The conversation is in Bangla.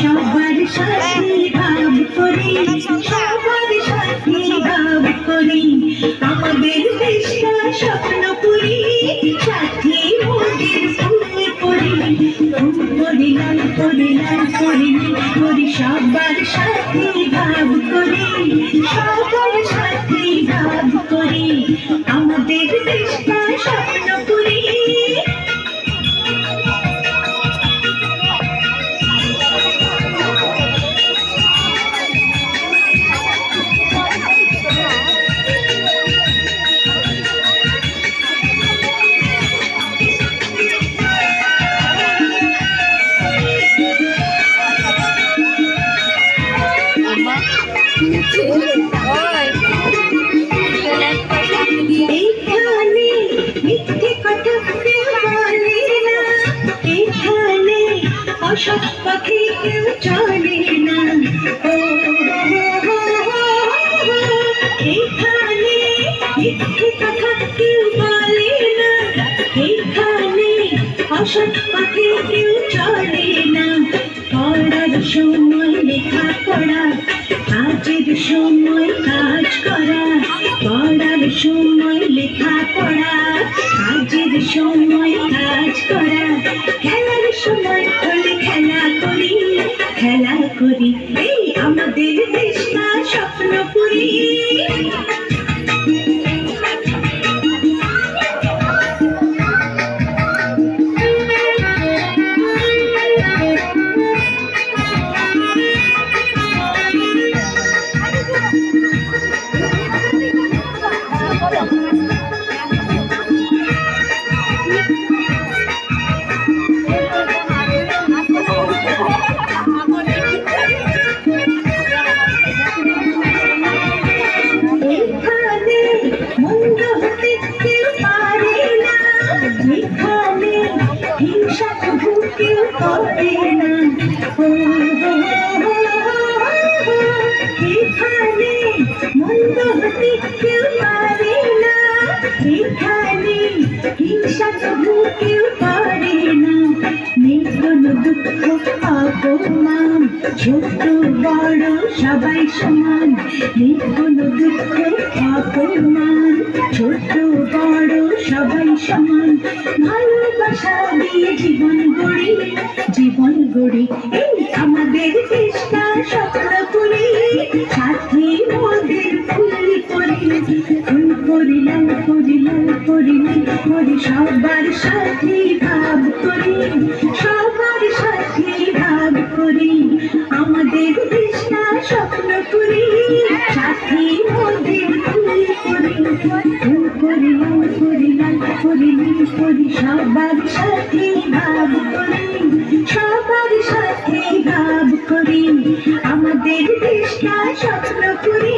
সবার সাথে ভাব করি, সবার সাথে ভাব করি, আমাদের দেশটা স্বপ্ন করি, সাথে মোদের ফুল করি, করি লাল করি লাল করি করি, সবার সাথে ভাব করি, সবার সাথে ভাব করি, আমাদের দেশটা স্বপ্ন করি। এইখানে মিথ্যে কথা কেউ বলে না, এইখানে অসৎ পথে কেউ চলে না, এইখানে মিথ্যে কথা কেউ বলে না, এইখানে অসৎ পথে কেউ চলে না, পড়ার সময় লেখা পড়া, কাজের সময় কাজ করা, পড়ার সময় লেখা পড়া, কাজের সময় কাজ করা, খেলার সময় হলে খেলা করি, খেলা করি, এই আমাদের দেশটা স্বপ্ন করি। এখানে মন্দ হতে কেউ পারে না, এখানে হিংসা প্রভু কেউ করে না, এখানে মন্দ হতে কেউ পারে না, এখানে হিংসা প্রভু কেউ করে না, নেই কোনো দুঃখ অপমান, ছোট বড় সবাই সমান, নেই কোনো দুঃখ অপমান, ছোট বড় সবাই সমান, ভালোবাসা দিয়ে জীবন গড়ি, জীবন গড়ি, এই আমাদের দেশটা স্বপ্ন করি, সাথে মোদের ফুল করি, ফুল করি লাল করি লাল করি করি, সবার সাথে ভাব করি, সবার সাথে ভাব করি, আমাদের দেশটা স্বপ্ন করি, সাথে মোদের ফুল করি, ফুল করি লাল করি লাল করি করি, সবার সাথে ভাব করি, সবার সাথে ভাব করি, আমাদের দেশটা স্বপ্ন করি।